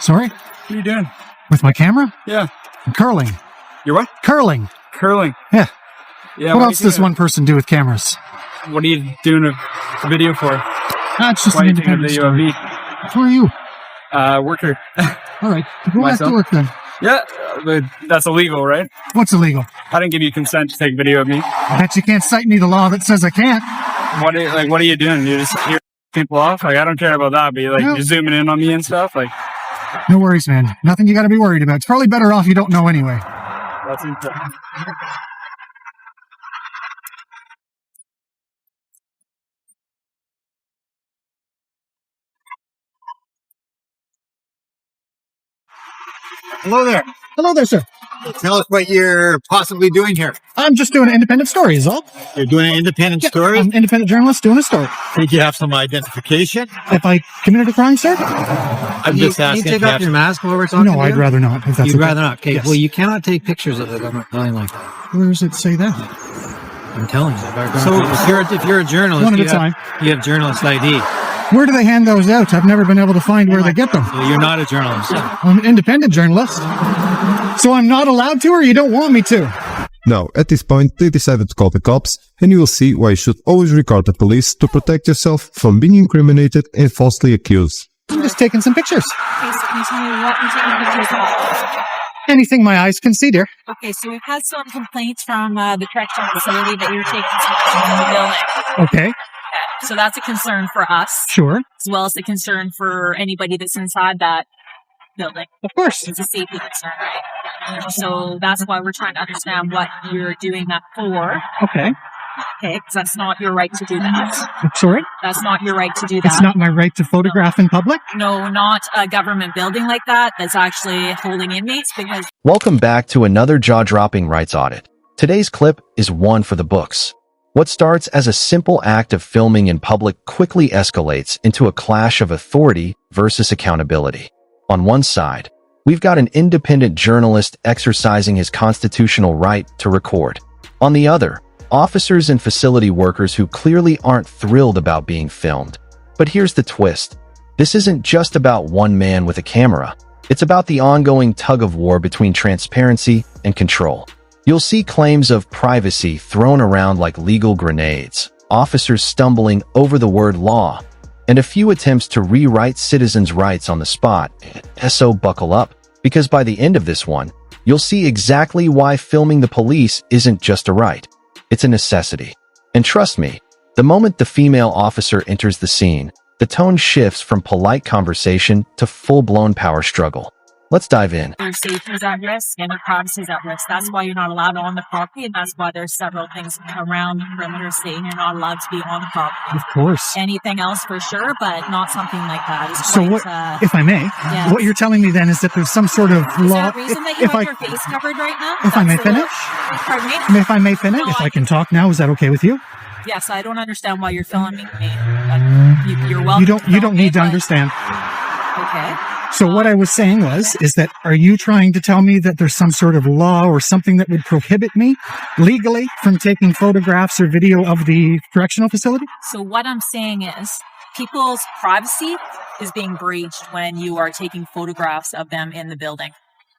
Sorry? What are you doing? With my camera? Yeah. I'm curling. You're what? Curling. Curling. Yeah. Yeah. What else does one person do with cameras? What are you doing a video for? It's just Why an are you taking a independent video of story. me? Who are you? Worker. All right. Go back to Myself? work then. Yeah, but that's illegal, right? What's illegal? I didn't give you consent to take a video of me. I bet you can't cite me the law that says I can't. What are you doing? You're people off? Like, I don't care about that, but you're zooming in on me and stuff. Like, no worries, man. Nothing you got to be worried about. It's probably better off you don't know anyway. that's insane. Hello there. Hello there, sir. Tell us what you're possibly doing here. I'm just doing an independent story, is all. You're doing an independent story? I'm an independent journalist doing a story. Did you have some identification? If I committed a crime, sir? I'm just asking. Can you take off your mask while we're talking? No, I'd rather not. If that's You'd okay. rather not. Okay. Yes. Well, you cannot take pictures of the government building like that. Where does it say that? I'm telling you. So if you're a journalist, One at a time. You have journalist ID. Where do they hand those out? I've never been able to find where they get them. So you're not a journalist. I'm an independent journalist. So I'm not allowed to, or you don't want me to? Now, at this point, they decided to call the cops, and you will see why you should always record the police to protect yourself from being incriminated and falsely accused. I'm just taking some pictures. Okay, so can you tell me what you're taking pictures of? Anything my eyes can see, dear. Okay, so we've had some complaints from the correctional facility that you're taking some pictures in the building. Okay, So that's a concern for us, sure. as well as a concern for anybody that's inside that building. Of course. It's a safety concern, right? So that's why we're trying to understand what you're doing that for. Okay. Okay, because that's not your right to do that. Sorry? That's not your right to do that. It's not my right to photograph in public? No, not a government building like that that's actually holding inmates, because Welcome back to another jaw-dropping rights audit. Today's clip is one for the books. What starts as a simple act of filming in public quickly escalates into a clash of authority versus accountability. On one side, we've got an independent journalist exercising his constitutional right to record. On the other, officers and facility workers who clearly aren't thrilled about being filmed. But here's the twist. This isn't just about one man with a camera. It's about the ongoing tug-of-war between transparency and control. You'll see claims of privacy thrown around like legal grenades, officers stumbling over the word law, and a few attempts to rewrite citizens' rights on the spot. So buckle up, because by the end of this one, you'll see exactly why filming the police isn't just a right. It's a necessity. And trust me, the moment the female officer enters the scene, the tone shifts from polite conversation to full-blown power struggle. Let's dive in. your safety is at risk and your privacy is at risk. That's why you're not allowed on the property, and that's why there's several things around the perimeter saying you're not allowed to be on the property. Of course. Anything else for sure, but not something like that. It's So quite, what, if I may, yes. what you're telling me then is that there's some sort of Is law... there a reason that you if have I, your face covered right now? if I may That's the- finish? Pardon me? If I may finish, No, if I can talk now, is that okay with you? Yes, I don't understand why you're filming me. You're welcome. You don't need to understand. Okay. So what I was saying is that are you trying to tell me that there's some sort of law or something that would prohibit me legally from taking photographs or video of the correctional facility? So what I'm saying is people's privacy is being breached when you are taking photographs of them in the building,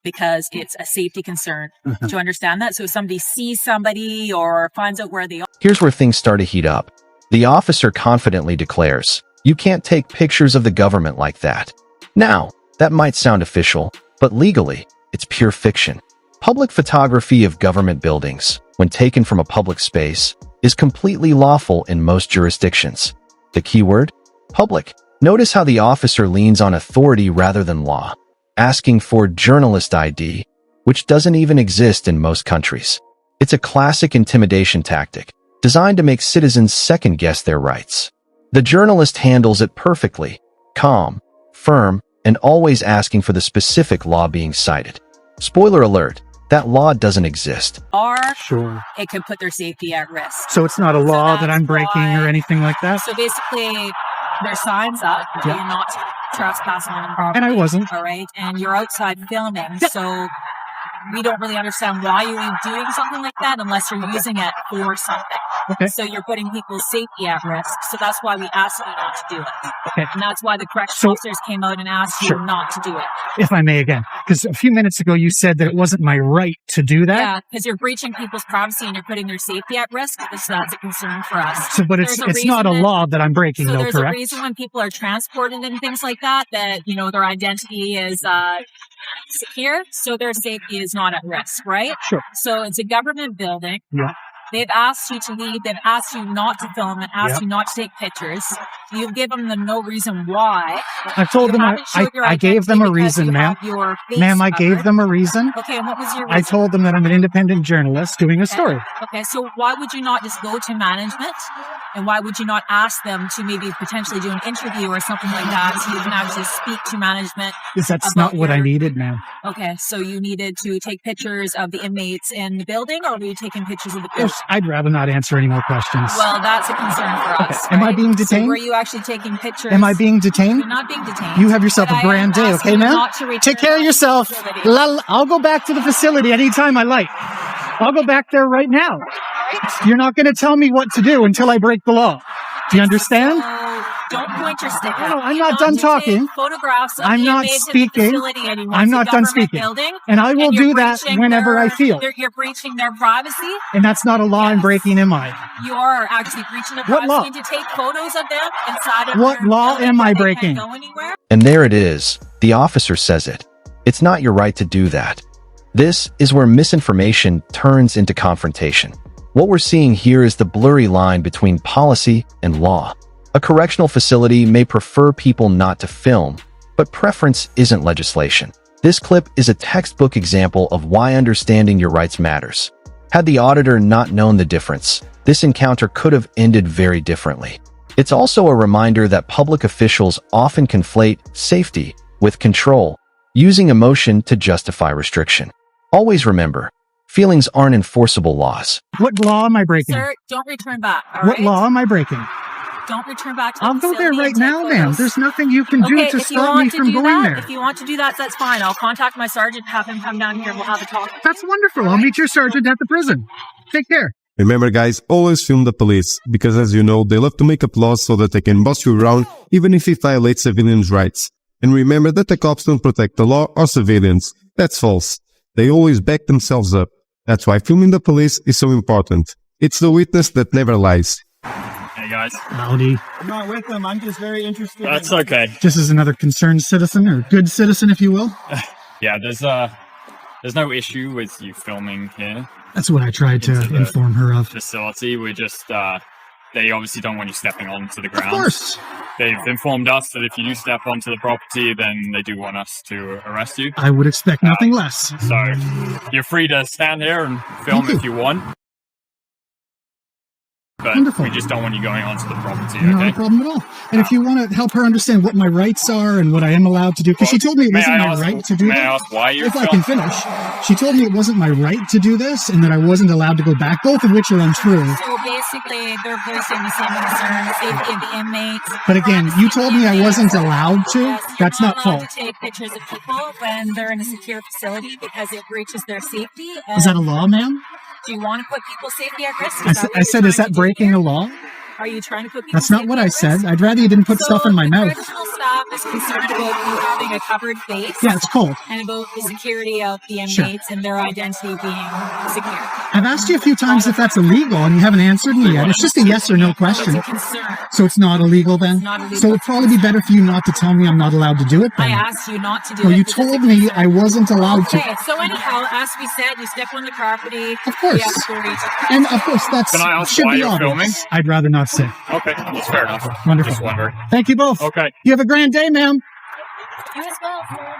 because it's a safety concern. Do you understand that? So if somebody sees somebody or finds out where they are. Here's where things start to heat up. The officer confidently declares, "You can't take pictures of the government like that." Now, that might sound official, but legally, it's pure fiction. Public photography of government buildings, when taken from a public space, is completely lawful in most jurisdictions. The keyword? Public. Notice how the officer leans on authority rather than law, asking for journalist ID, which doesn't even exist in most countries. It's a classic intimidation tactic, designed to make citizens second-guess their rights. The journalist handles it perfectly, calm, firm, and always asking for the specific law being cited. Spoiler alert, that law doesn't exist. Sure. It could put their safety at risk. So it's not a law that that's I'm breaking why- or anything like that? So basically, there's signs up. Yeah. You're not trespassing on the property. And I wasn't. All right. And you're outside filming. So we don't really understand why you're doing something like that unless you're using it for something. Okay. So you're putting people's safety at risk. So that's why we asked you not to do it. Okay. And that's why the correctional officers came out and asked you Sure. not to do it. If I may again, because a few minutes ago you said that it wasn't my right to do that. Yeah, because you're breaching people's privacy and you're putting their safety at risk. So that's a concern for us. So, but it's There's a not a reason law that I'm breaking, So though, there's correct? a reason when people are transported and things like that, their identity is secure, so their safety is not at risk, right? Sure. So it's a government building. Yeah. They've asked you to leave. They've asked you not to film and asked you not to take pictures. You've given them no reason why. I've told them I gave them a reason, ma'am. Ma'am, I gave them a reason. Okay, and what was your reason? I told them that I'm an independent journalist doing a story. Okay, so why would you not just go to management? And why would you not ask them to maybe potentially do an interview or something like that so you can actually speak to management? Because that's not what I needed, ma'am. Okay, so you needed to take pictures of the inmates in the building, or were you taking pictures of the building? I'd rather not answer any more questions. Well, that's a concern for us. Okay. Am I right? being So detained? were you actually taking pictures? Am I being detained? You're not being detained. You have yourself But a grand I am day, asking okay, you ma'am? not to return Take care of to the yourself. facility. I'll go back to the facility anytime I like. I'll go back there right now. You're not going to tell me what to do until I break the law. Do you understand? So don't point your stick. No, I'm You're not done to talking. take Photographs of I'm the not inmates in the speaking. facility anymore. I'm It's a not done government speaking. Building, And I will you're do that breaching whenever I feel. You're breaching their privacy. And that's not a law I'm Yes. breaking, am I? You are actually breaching their What privacy law? to take photos of them inside of What their law building am where I they can't breaking? go anywhere. And there it is. The officer says it. It's not your right to do that. This is where misinformation turns into confrontation. What we're seeing here is the blurry line between policy and law. A correctional facility may prefer people not to film, but preference isn't legislation. This clip is a textbook example of why understanding your rights matters. Had the auditor not known the difference, this encounter could have ended very differently. It's also a reminder that public officials often conflate safety with control, using emotion to justify restriction. Always remember, feelings aren't enforceable laws. What law am I breaking? Sir, don't return back. All What right? law am I breaking? Don't return back to the I'll go there facility right and take now, ma'am. photos. There's nothing you can do Okay, to if you stop me want to from do going that, there. if you want to do that, that's fine. I'll contact my sergeant, have him come down here, and we'll have a talk. That's wonderful. I'll meet your sergeant at the prison. Take care. Remember guys, always film the police, because as you know, they love to make up laws so that they can boss you around even if it violates civilians' rights. And remember that the cops don't protect the law or civilians. That's false. They always back themselves up. That's why filming the police is so important. It's the witness that never lies. Hey guys. Howdy. I'm not with them. I'm just very interested. That's okay. This is another concerned citizen, or good citizen, if you will. Yeah, there's no issue with you filming here. That's what I tried to Into the inform her of. Facility. We're just they obviously don't want you stepping onto the Of ground. course. They've informed us that if you do step onto the property, then they do want us to arrest you. I would expect nothing less. So you're free to stand here and film Thank if you want. But Wonderful. we just don't want you going onto the property, Not a okay? problem at all. And if you want to help her understand what my rights are and what I am allowed to do, because she told me it May wasn't I my ask- right to do May I that. ask why you're If I can filming? finish, she told me it wasn't my right to do this and that I wasn't allowed to go back, both of which are untrue. So basically, they're voicing the same concern, safety of the inmates. But again, you told me I wasn't allowed to. Yes, you're That's not allowed false. to take pictures of people when they're in a secure facility because it breaches their safety. And Is that a law, ma'am? do you want to put people's safety at risk? I said, is that breaking a law? Are you trying to put people's That's not safety what at I risk? said. I'd rather you didn't put stuff in my the mouth. correctional staff is concerned about you having a covered face. Yeah, it's cold. And about the security of the Sure. inmates and their identity being secure. I've asked you a few times if that's illegal and you haven't answered me yet. It's just a yes or no It's question. a concern. So it's not illegal then? not illegal. So it'd probably be better for you not to tell me I'm not allowed to do it I then. asked you not to do Well, it. you because it's told a me concern. I wasn't allowed to. Okay, so anyhow, as we said, you step on the property. Of course. We have authority to- And of course, that's Can I ask should why be you're obvious. filming? I'd rather not say. Okay, that's fair enough. Wonderful. Just wondering. Thank you both. Okay. You have a grand day, ma'am. You as well, sir.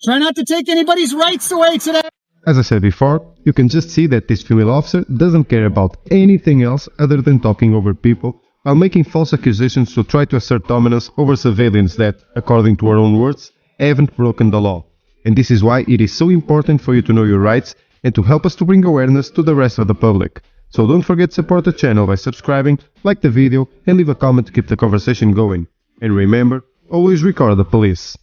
Try not to take anybody's rights away today. As I said before, you can just see that this female officer doesn't care about anything else other than talking over people while making false accusations to try to assert dominance over civilians that, according to her own words, haven't broken the law. And this is why it is so important for you to know your rights and to help us to bring awareness to the rest of the public. So don't forget to support the channel by subscribing, like the video and leave a comment to keep the conversation going. And remember, always record the police.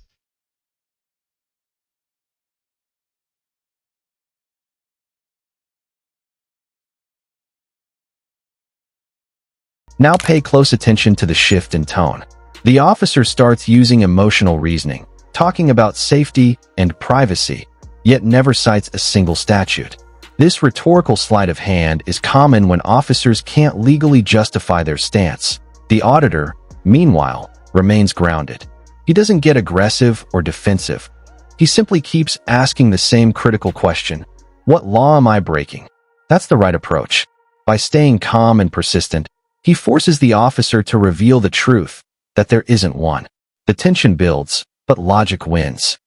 Now pay close attention to the shift in tone. The officer starts using emotional reasoning, talking about safety and privacy, yet never cites a single statute. This rhetorical sleight of hand is common when officers can't legally justify their stance. The auditor, meanwhile, remains grounded. He doesn't get aggressive or defensive. He simply keeps asking the same critical question: what law am I breaking? That's the right approach. By staying calm and persistent, he forces the officer to reveal the truth, that there isn't one. The tension builds, but logic wins.